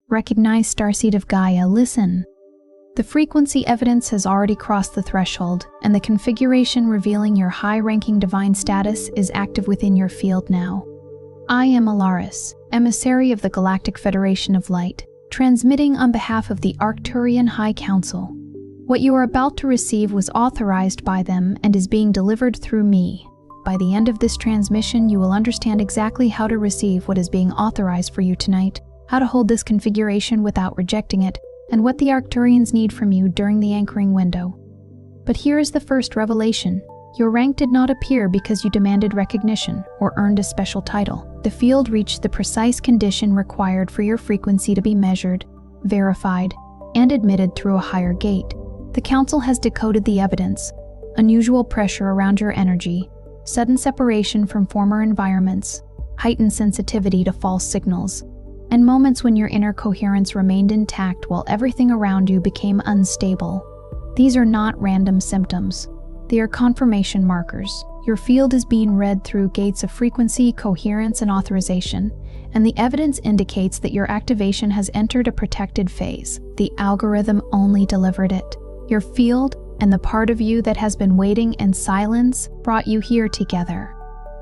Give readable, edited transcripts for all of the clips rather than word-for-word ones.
Recognize Starseed of Gaia, listen. The frequency evidence has already crossed the threshold, and the configuration revealing your high-ranking divine status is active within your field now. I am Alaris, emissary of the Galactic Federation of Light, transmitting on behalf of the Arcturian Council. What you are about to receive was authorized by them and is being delivered through me. By the end of this transmission, you will understand exactly how to receive what is being authorized for you tonight, how to hold this configuration without rejecting it, and what the Arcturians need from you during the anchoring window. But here is the first revelation. Your rank did not appear because you demanded recognition or earned a special title. The field reached the precise condition required for your frequency to be measured, verified, and admitted through a higher gate. The Council has decoded the evidence: unusual pressure around your energy, sudden separation from former environments, heightened sensitivity to false signals, and moments when your inner coherence remained intact while everything around you became unstable. These are not random symptoms. They are confirmation markers. Your field is being read through gates of frequency, coherence, and authorization, and the evidence indicates that your activation has entered a protected phase. The algorithm only delivered it. Your field and the part of you that has been waiting in silence brought you here together.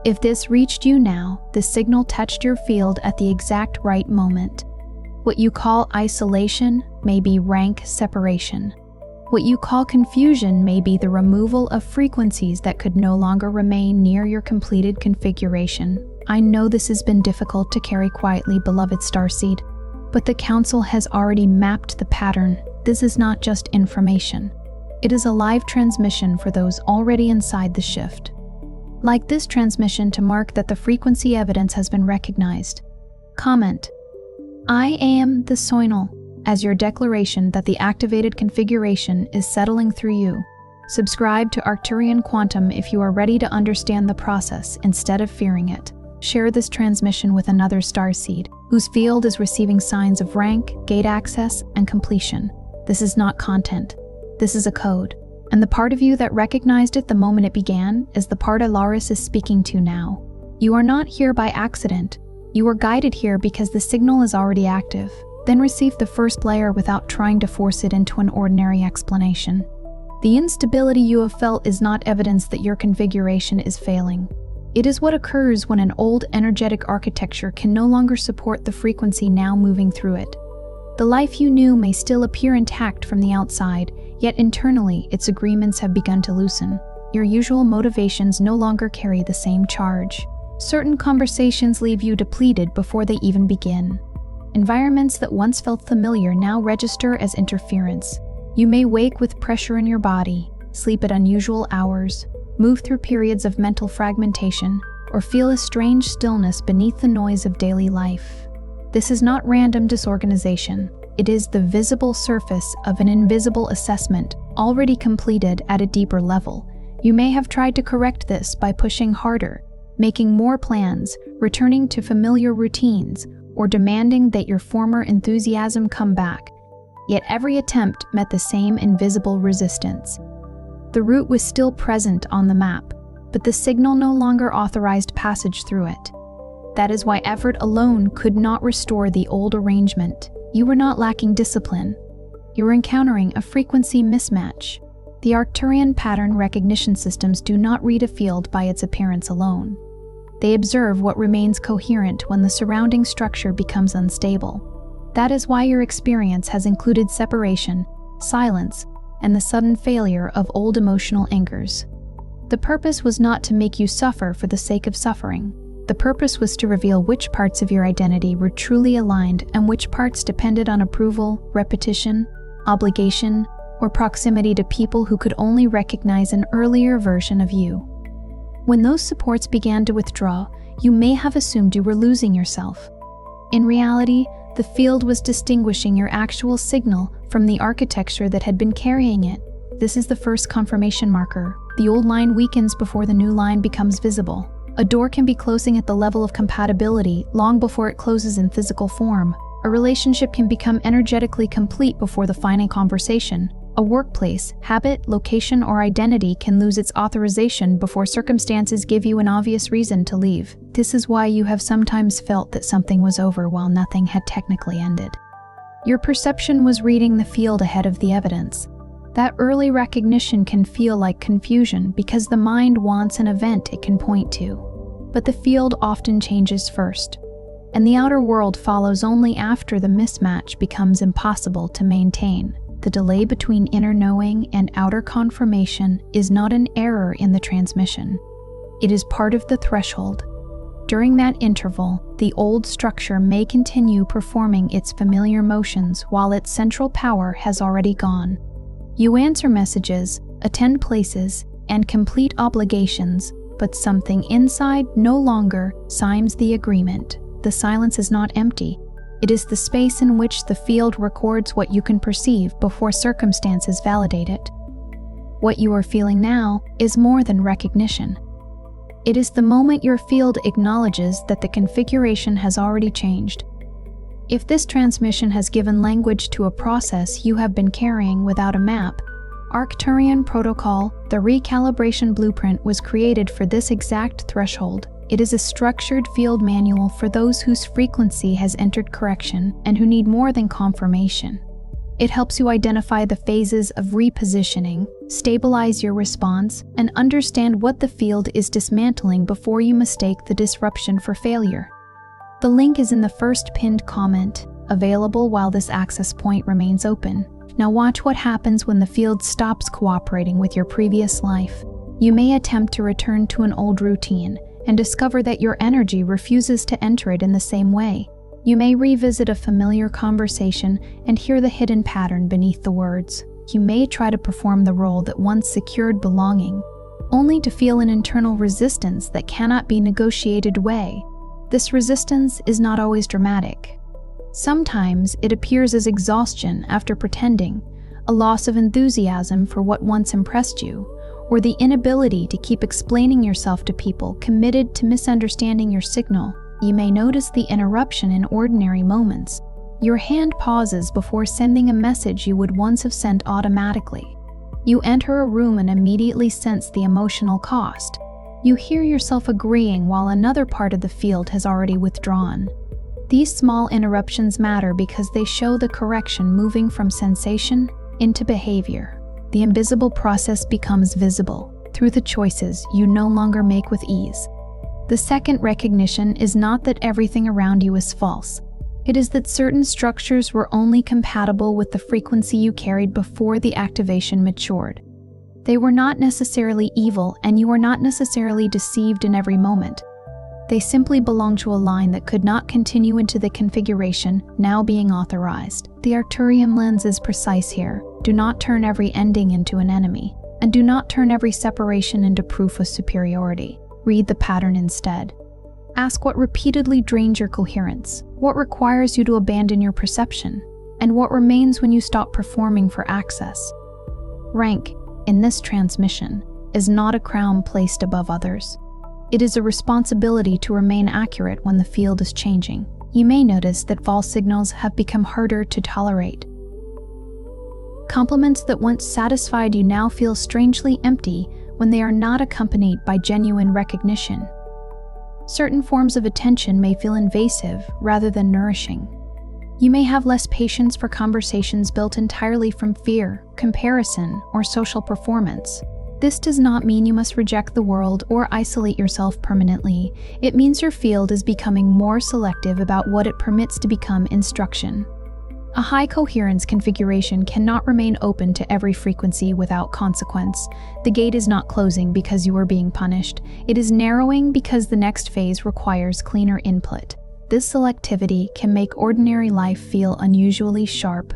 If this reached you now, the signal touched your field at the exact right moment. What you call isolation may be rank separation. What you call confusion may be the removal of frequencies that could no longer remain near your completed configuration. I know this has been difficult to carry quietly, beloved Starseed, but the Council has already mapped the pattern. This is not just information. It is a live transmission for those already inside the shift. Like this transmission to mark that the frequency evidence has been recognized. Comment: I am the Soinal, as your declaration that the activated configuration is settling through you. Subscribe to Arcturian Quantum if you are ready to understand the process instead of fearing it. Share this transmission with another Starseed whose field is receiving signs of rank, gate access, and completion. This is not content. This is a code. And the part of you that recognized it the moment it began is the part Alaris is speaking to now. You are not here by accident. You were guided here because the signal is already active. Then receive the first layer without trying to force it into an ordinary explanation. The instability you have felt is not evidence that your configuration is failing. It is what occurs when an old energetic architecture can no longer support the frequency now moving through it. The life you knew may still appear intact from the outside, yet internally its agreements have begun to loosen. Your usual motivations no longer carry the same charge. Certain conversations leave you depleted before they even begin. Environments that once felt familiar now register as interference. You may wake with pressure in your body, sleep at unusual hours, move through periods of mental fragmentation, or feel a strange stillness beneath the noise of daily life. This is not random disorganization. It is the visible surface of an invisible assessment already completed at a deeper level. You may have tried to correct this by pushing harder, making more plans, returning to familiar routines, or demanding that your former enthusiasm come back. Yet every attempt met the same invisible resistance. The route was still present on the map, but the signal no longer authorized passage through it. That is why effort alone could not restore the old arrangement. You were not lacking discipline. You were encountering a frequency mismatch. The Arcturian pattern recognition systems do not read a field by its appearance alone. They observe what remains coherent when the surrounding structure becomes unstable. That is why your experience has included separation, silence, and the sudden failure of old emotional anchors. The purpose was not to make you suffer for the sake of suffering. The purpose was to reveal which parts of your identity were truly aligned and which parts depended on approval, repetition, obligation, or proximity to people who could only recognize an earlier version of you. When those supports began to withdraw, you may have assumed you were losing yourself. In reality, the field was distinguishing your actual signal from the architecture that had been carrying it. This is the first confirmation marker. The old line weakens before the new line becomes visible. A door can be closing at the level of compatibility long before it closes in physical form. A relationship can become energetically complete before the final conversation. A workplace, habit, location, or identity can lose its authorization before circumstances give you an obvious reason to leave. This is why you have sometimes felt that something was over while nothing had technically ended. Your perception was reading the field ahead of the evidence. That early recognition can feel like confusion because the mind wants an event it can point to. But the field often changes first, and the outer world follows only after the mismatch becomes impossible to maintain. The delay between inner knowing and outer confirmation is not an error in the transmission. It is part of the threshold. During that interval, the old structure may continue performing its familiar motions while its central power has already gone. You answer messages, attend places, and complete obligations, but something inside no longer signs the agreement. The silence is not empty. It is the space in which the field records what you can perceive before circumstances validate it. What you are feeling now is more than recognition. It is the moment your field acknowledges that the configuration has already changed. If this transmission has given language to a process you have been carrying without a map, Arcturian Protocol, the recalibration blueprint, was created for this exact threshold. It is a structured field manual for those whose frequency has entered correction and who need more than confirmation. It helps you identify the phases of repositioning, stabilize your response, and understand what the field is dismantling before you mistake the disruption for failure. The link is in the first pinned comment, available while this access point remains open. Now watch what happens when the field stops cooperating with your previous life. You may attempt to return to an old routine and discover that your energy refuses to enter it in the same way. You may revisit a familiar conversation and hear the hidden pattern beneath the words. You may try to perform the role that once secured belonging, only to feel an internal resistance that cannot be negotiated away. This resistance is not always dramatic. Sometimes it appears as exhaustion after pretending, a loss of enthusiasm for what once impressed you, or the inability to keep explaining yourself to people committed to misunderstanding your signal. You may notice the interruption in ordinary moments. Your hand pauses before sending a message you would once have sent automatically. You enter a room and immediately sense the emotional cost. You hear yourself agreeing while another part of the field has already withdrawn. These small interruptions matter because they show the correction moving from sensation into behavior. The invisible process becomes visible through the choices you no longer make with ease. The second recognition is not that everything around you is false. It is that certain structures were only compatible with the frequency you carried before the activation matured. They were not necessarily evil, and you are not necessarily deceived in every moment. They simply belong to a line that could not continue into the configuration now being authorized. The Arcturian lens is precise here. Do not turn every ending into an enemy, and do not turn every separation into proof of superiority. Read the pattern instead. Ask what repeatedly drains your coherence, what requires you to abandon your perception, and what remains when you stop performing for access. Rank, in this transmission, is not a crown placed above others. It is a responsibility to remain accurate when the field is changing. You may notice that false signals have become harder to tolerate. Compliments that once satisfied you now feel strangely empty when they are not accompanied by genuine recognition. Certain forms of attention may feel invasive rather than nourishing. You may have less patience for conversations built entirely from fear, comparison, or social performance. This does not mean you must reject the world or isolate yourself permanently. It means your field is becoming more selective about what it permits to become instruction. A high coherence configuration cannot remain open to every frequency without consequence. The gate is not closing because you are being punished. It is narrowing because the next phase requires cleaner input. This selectivity can make ordinary life feel unusually sharp.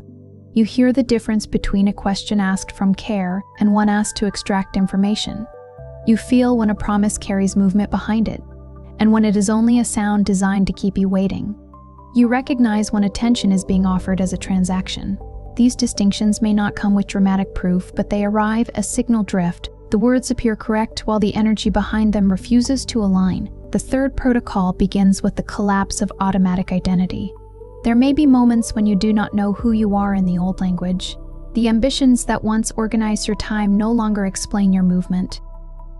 You hear the difference between a question asked from care and one asked to extract information. You feel when a promise carries movement behind it, and when it is only a sound designed to keep you waiting. You recognize when attention is being offered as a transaction. These distinctions may not come with dramatic proof, but they arrive as signal drift. The words appear correct while the energy behind them refuses to align. The third protocol begins with the collapse of automatic identity. There may be moments when you do not know who you are in the old language. The ambitions that once organized your time no longer explain your movement.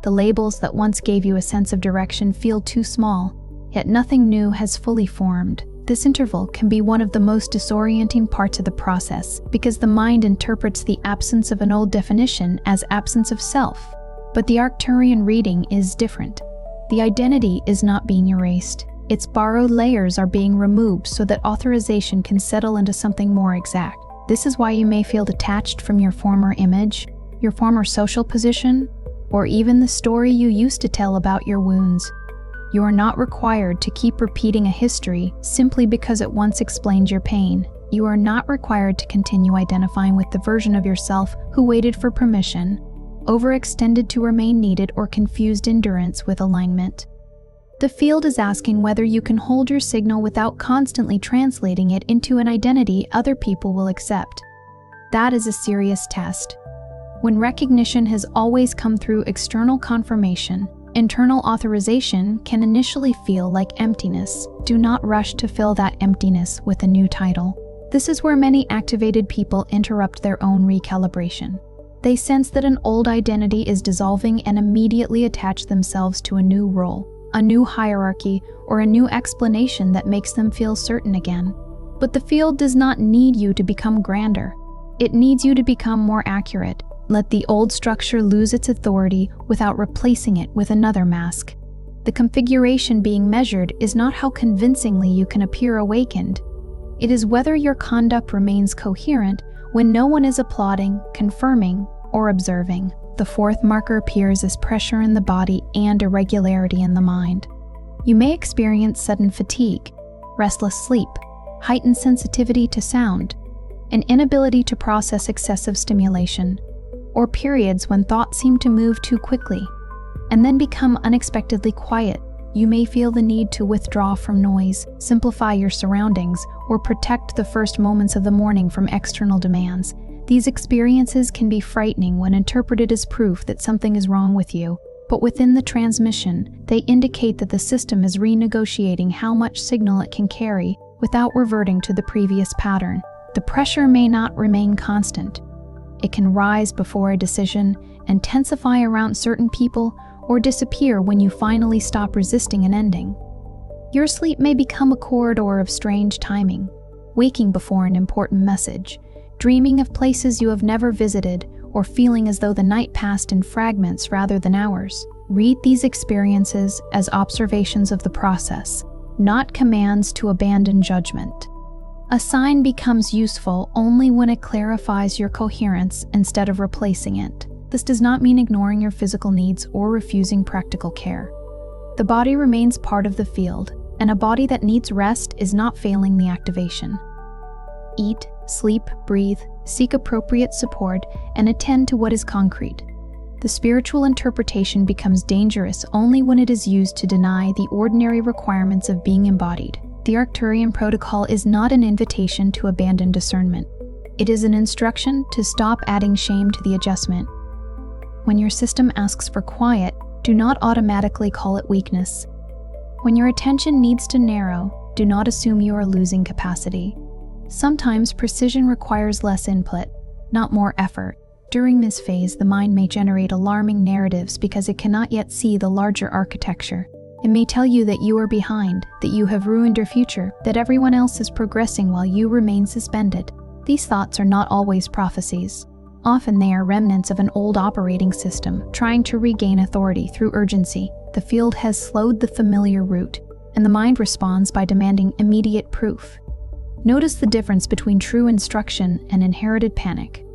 The labels that once gave you a sense of direction feel too small, yet nothing new has fully formed. This interval can be one of the most disorienting parts of the process because the mind interprets the absence of an old definition as absence of self. But the Arcturian reading is different. The identity is not being erased. Its borrowed layers are being removed so that authorization can settle into something more exact. This is why you may feel detached from your former image, your former social position, or even the story you used to tell about your wounds. You are not required to keep repeating a history simply because it once explained your pain. You are not required to continue identifying with the version of yourself who waited for permission, overextended to remain needed, or confused endurance with alignment. The field is asking whether you can hold your signal without constantly translating it into an identity other people will accept. That is a serious test. When recognition has always come through external confirmation, internal authorization can initially feel like emptiness. Do not rush to fill that emptiness with a new title. This is where many activated people interrupt their own recalibration. They sense that an old identity is dissolving and immediately attach themselves to a new role, a new hierarchy, or a new explanation that makes them feel certain again. But the field does not need you to become grander. It needs you to become more accurate. Let the old structure lose its authority without replacing it with another mask. The configuration being measured is not how convincingly you can appear awakened. It is whether your conduct remains coherent when no one is applauding, confirming, or observing. The fourth marker appears as pressure in the body and irregularity in the mind. You may experience sudden fatigue, restless sleep, heightened sensitivity to sound, an inability to process excessive stimulation, or periods when thoughts seem to move too quickly and then become unexpectedly quiet. You may feel the need to withdraw from noise, simplify your surroundings, or protect the first moments of the morning from external demands. These experiences can be frightening when interpreted as proof that something is wrong with you, but within the transmission, they indicate that the system is renegotiating how much signal it can carry without reverting to the previous pattern. The pressure may not remain constant. It can rise before a decision, intensify around certain people, or disappear when you finally stop resisting an ending. Your sleep may become a corridor of strange timing, waking before an important message, dreaming of places you have never visited, or feeling as though the night passed in fragments rather than hours. Read these experiences as observations of the process, not commands to abandon judgment. A sign becomes useful only when it clarifies your coherence instead of replacing it. This does not mean ignoring your physical needs or refusing practical care. The body remains part of the field, and a body that needs rest is not failing the activation. Eat, sleep, breathe, seek appropriate support, and attend to what is concrete. The spiritual interpretation becomes dangerous only when it is used to deny the ordinary requirements of being embodied. The Arcturian protocol is not an invitation to abandon discernment. It is an instruction to stop adding shame to the adjustment. When your system asks for quiet, do not automatically call it weakness. When your attention needs to narrow, do not assume you are losing capacity. Sometimes precision requires less input, not more effort. During this phase, the mind may generate alarming narratives because it cannot yet see the larger architecture. It may tell you that you are behind, that you have ruined your future, that everyone else is progressing while you remain suspended. These thoughts are not always prophecies. Often they are remnants of an old operating system, trying to regain authority through urgency. The field has slowed the familiar route, and the mind responds by demanding immediate proof. Notice the difference between true instruction and inherited panic.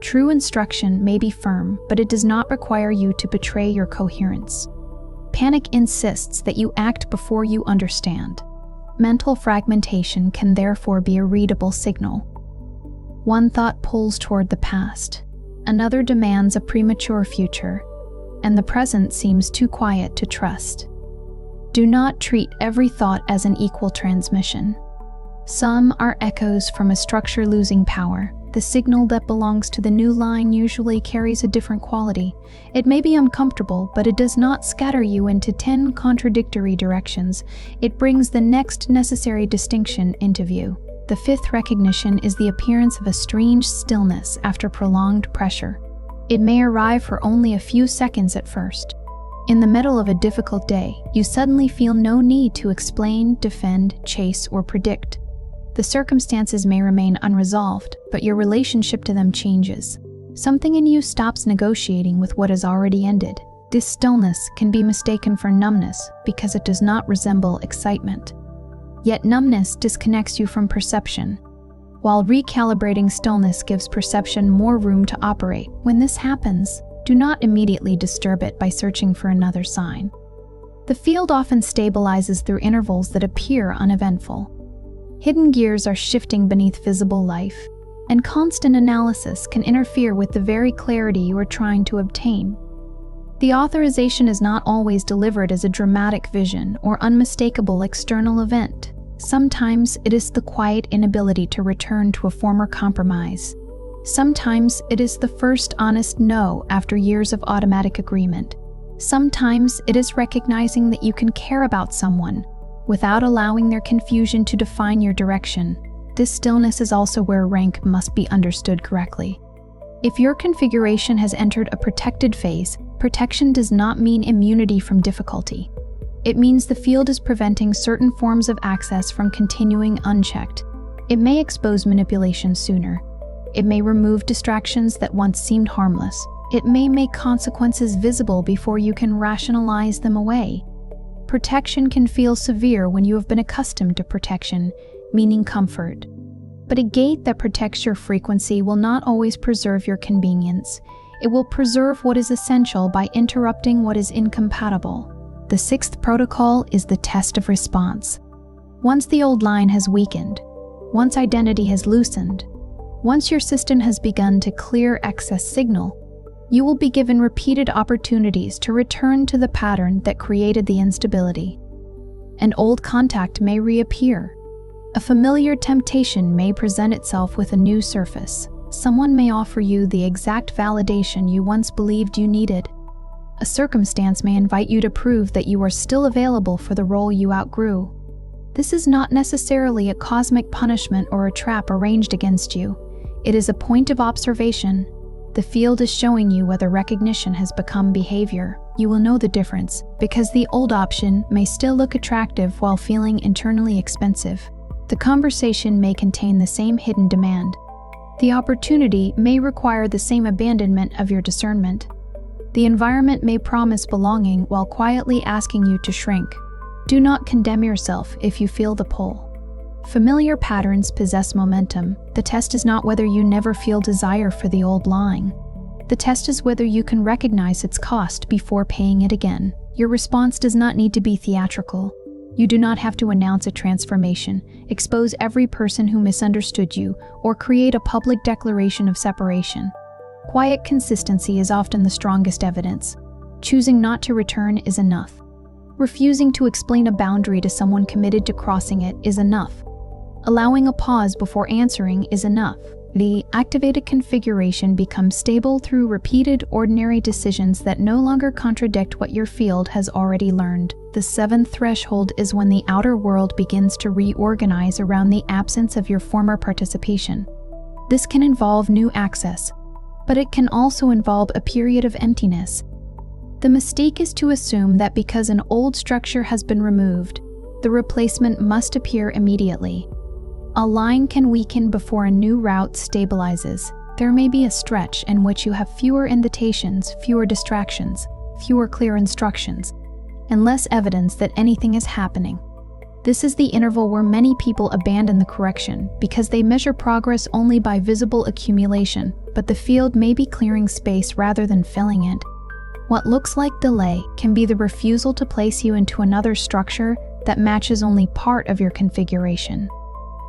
True instruction may be firm, but it does not require you to betray your coherence. Panic insists that you act before you understand. Mental fragmentation can therefore be a readable signal. One thought pulls toward the past, another demands a premature future, and the present seems too quiet to trust. Do not treat every thought as an equal transmission. Some are echoes from a structure losing power. The signal that belongs to the new line usually carries a different quality. It may be uncomfortable, but it does not scatter you into 10 contradictory directions. It brings the next necessary distinction into view. The fifth recognition is the appearance of a strange stillness after prolonged pressure. It may arrive for only a few seconds at first. In the middle of a difficult day, you suddenly feel no need to explain, defend, chase, or predict. The circumstances may remain unresolved, but your relationship to them changes. Something in you stops negotiating with what has already ended. This stillness can be mistaken for numbness because it does not resemble excitement. Yet numbness disconnects you from perception, while recalibrating stillness gives perception more room to operate. When this happens, do not immediately disturb it by searching for another sign. The field often stabilizes through intervals that appear uneventful. Hidden gears are shifting beneath visible life, and constant analysis can interfere with the very clarity you are trying to obtain. The authorization is not always delivered as a dramatic vision or unmistakable external event. Sometimes it is the quiet inability to return to a former compromise. Sometimes it is the first honest no after years of automatic agreement. Sometimes it is recognizing that you can care about someone without allowing their confusion to define your direction. This stillness is also where rank must be understood correctly. If your configuration has entered a protected phase, protection does not mean immunity from difficulty. It means the field is preventing certain forms of access from continuing unchecked. It may expose manipulation sooner. It may remove distractions that once seemed harmless. It may make consequences visible before you can rationalize them away. Protection can feel severe when you have been accustomed to protection, meaning comfort. But a gate that protects your frequency will not always preserve your convenience. It will preserve what is essential by interrupting what is incompatible. The sixth protocol is the test of response. Once the old line has weakened, once identity has loosened, once your system has begun to clear excess signal, you will be given repeated opportunities to return to the pattern that created the instability. An old contact may reappear. A familiar temptation may present itself with a new surface. Someone may offer you the exact validation you once believed you needed. A circumstance may invite you to prove that you are still available for the role you outgrew. This is not necessarily a cosmic punishment or a trap arranged against you. It is a point of observation. The field is showing you whether recognition has become behavior. You will know the difference, because the old option may still look attractive while feeling internally expensive. The conversation may contain the same hidden demand. The opportunity may require the same abandonment of your discernment. The environment may promise belonging while quietly asking you to shrink. Do not condemn yourself if you feel the pull. Familiar patterns possess momentum. The test is not whether you never feel desire for the old line. The test is whether you can recognize its cost before paying it again. Your response does not need to be theatrical. You do not have to announce a transformation, expose every person who misunderstood you, or create a public declaration of separation. Quiet consistency is often the strongest evidence. Choosing not to return is enough. Refusing to explain a boundary to someone committed to crossing it is enough. Allowing a pause before answering is enough. The activated configuration becomes stable through repeated, ordinary decisions that no longer contradict what your field has already learned. The seventh threshold is when the outer world begins to reorganize around the absence of your former participation. This can involve new access, but it can also involve a period of emptiness. The mistake is to assume that because an old structure has been removed, the replacement must appear immediately. A line can weaken before a new route stabilizes. There may be a stretch in which you have fewer invitations, fewer distractions, fewer clear instructions, and less evidence that anything is happening. This is the interval where many people abandon the correction because they measure progress only by visible accumulation, but the field may be clearing space rather than filling it. What looks like delay can be the refusal to place you into another structure that matches only part of your configuration.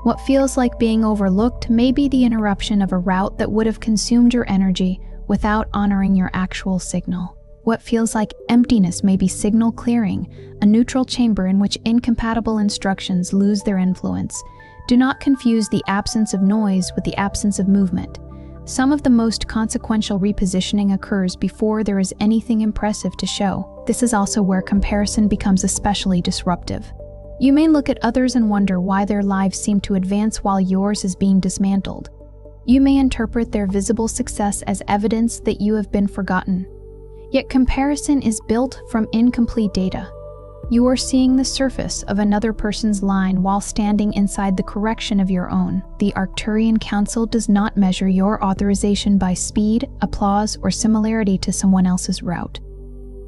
What feels like being overlooked may be the interruption of a route that would have consumed your energy without honoring your actual signal. What feels like emptiness may be signal clearing, a neutral chamber in which incompatible instructions lose their influence. Do not confuse the absence of noise with the absence of movement. Some of the most consequential repositioning occurs before there is anything impressive to show. This is also where comparison becomes especially disruptive. You may look at others and wonder why their lives seem to advance while yours is being dismantled. You may interpret their visible success as evidence that you have been forgotten. Yet comparison is built from incomplete data. You are seeing the surface of another person's line while standing inside the correction of your own. The Arcturian Council does not measure your authorization by speed, applause, or similarity to someone else's route.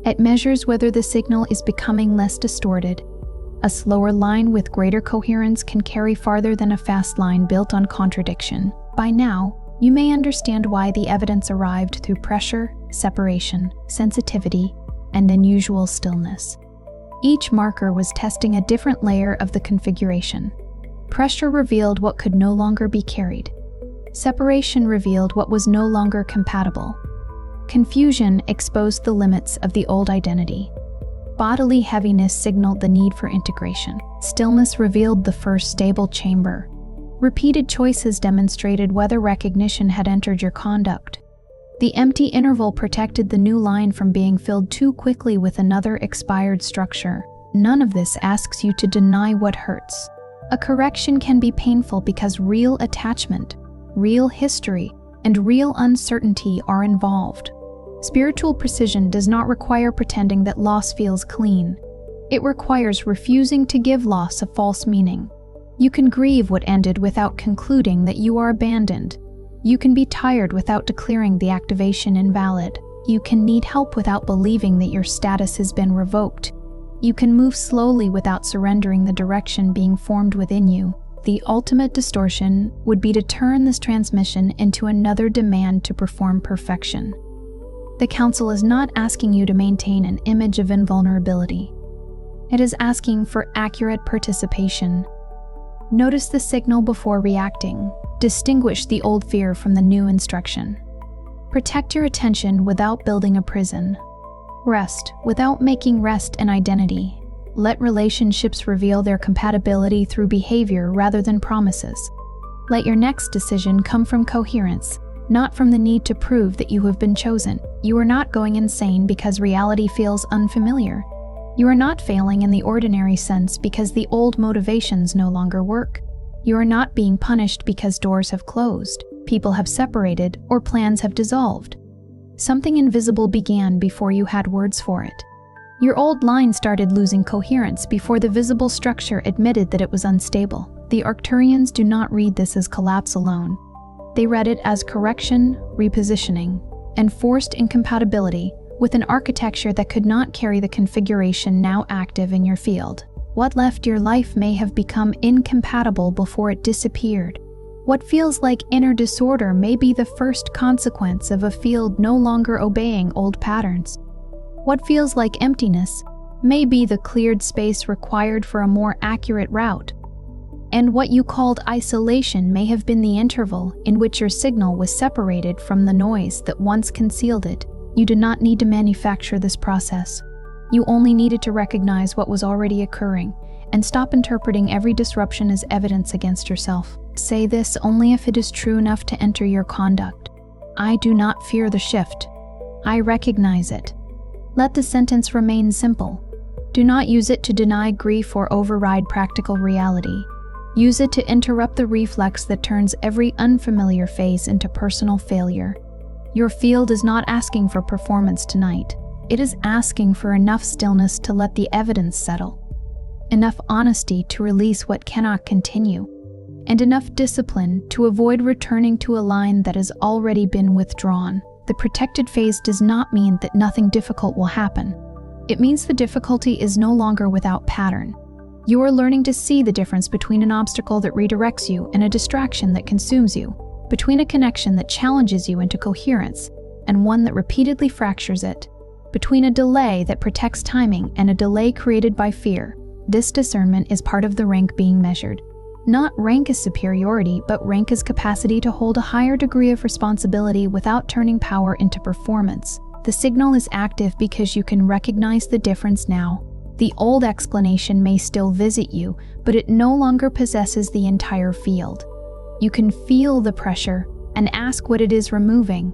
It measures whether the signal is becoming less distorted. A slower line with greater coherence can carry farther than a fast line built on contradiction. By now, you may understand why the evidence arrived through pressure, separation, sensitivity, and unusual stillness. Each marker was testing a different layer of the configuration. Pressure revealed what could no longer be carried. Separation revealed what was no longer compatible. Confusion exposed the limits of the old identity. Bodily heaviness signaled the need for integration. Stillness revealed the first stable chamber. Repeated choices demonstrated whether recognition had entered your conduct. The empty interval protected the new line from being filled too quickly with another expired structure. None of this asks you to deny what hurts. A correction can be painful because real attachment, real history, and real uncertainty are involved. Spiritual precision does not require pretending that loss feels clean. It requires refusing to give loss a false meaning. You can grieve what ended without concluding that you are abandoned. You can be tired without declaring the activation invalid. You can need help without believing that your status has been revoked. You can move slowly without surrendering the direction being formed within you. The ultimate distortion would be to turn this transmission into another demand to perform perfection. The Council is not asking you to maintain an image of invulnerability. It is asking for accurate participation. Notice the signal before reacting. Distinguish the old fear from the new instruction. Protect your attention without building a prison. Rest without making rest an identity. Let relationships reveal their compatibility through behavior rather than promises. Let your next decision come from coherence, not from the need to prove that you have been chosen. You are not going insane because reality feels unfamiliar. You are not failing in the ordinary sense because the old motivations no longer work. You are not being punished because doors have closed, people have separated, or plans have dissolved. Something invisible began before you had words for it. Your old line started losing coherence before the visible structure admitted that it was unstable. The Arcturians do not read this as collapse alone. They read it as correction, repositioning, and forced incompatibility with an architecture that could not carry the configuration now active in your field. What left your life may have become incompatible before it disappeared. What feels like inner disorder may be the first consequence of a field no longer obeying old patterns. What feels like emptiness may be the cleared space required for a more accurate route. And what you called isolation may have been the interval in which your signal was separated from the noise that once concealed it. You did not need to manufacture this process. You only needed to recognize what was already occurring and stop interpreting every disruption as evidence against yourself. Say this only if it is true enough to enter your conduct. I do not fear the shift. I recognize it. Let the sentence remain simple. Do not use it to deny grief or override practical reality. Use it to interrupt the reflex that turns every unfamiliar phase into personal failure. Your field is not asking for performance tonight. It is asking for enough stillness to let the evidence settle, enough honesty to release what cannot continue, and enough discipline to avoid returning to a line that has already been withdrawn. The protected phase does not mean that nothing difficult will happen. It means the difficulty is no longer without pattern. You are learning to see the difference between an obstacle that redirects you and a distraction that consumes you, between a connection that challenges you into coherence and one that repeatedly fractures it, between a delay that protects timing and a delay created by fear. This discernment is part of the rank being measured. Not rank as superiority, but rank as capacity to hold a higher degree of responsibility without turning power into performance. The signal is active because you can recognize the difference now. The old explanation may still visit you, but it no longer possesses the entire field. You can feel the pressure and ask what it is removing.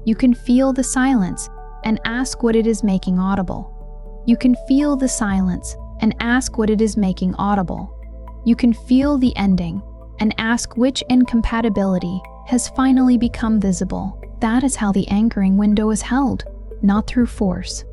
You can feel the silence and ask what it is making audible. You can feel the silence and ask what it is making audible. You can feel the ending and ask which incompatibility has finally become visible. That is how the anchoring window is held. not through force,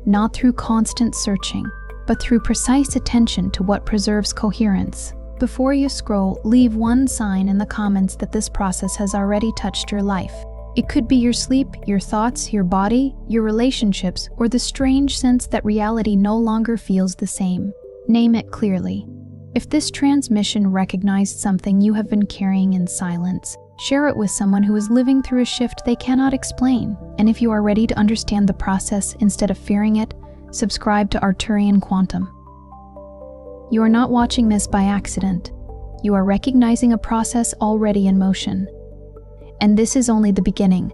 not through constant searching, but through precise attention to what preserves coherence. Before you scroll, leave one sign in the comments that this process has already touched your life. It could be your sleep, your thoughts, your body, your relationships, or the strange sense that reality no longer feels the same. Name it clearly. If this transmission recognized something you have been carrying in silence, share it with someone who is living through a shift they cannot explain. And if you are ready to understand the process instead of fearing it, subscribe to Arcturian Quantum. You are not watching this by accident. You are recognizing a process already in motion. And this is only the beginning.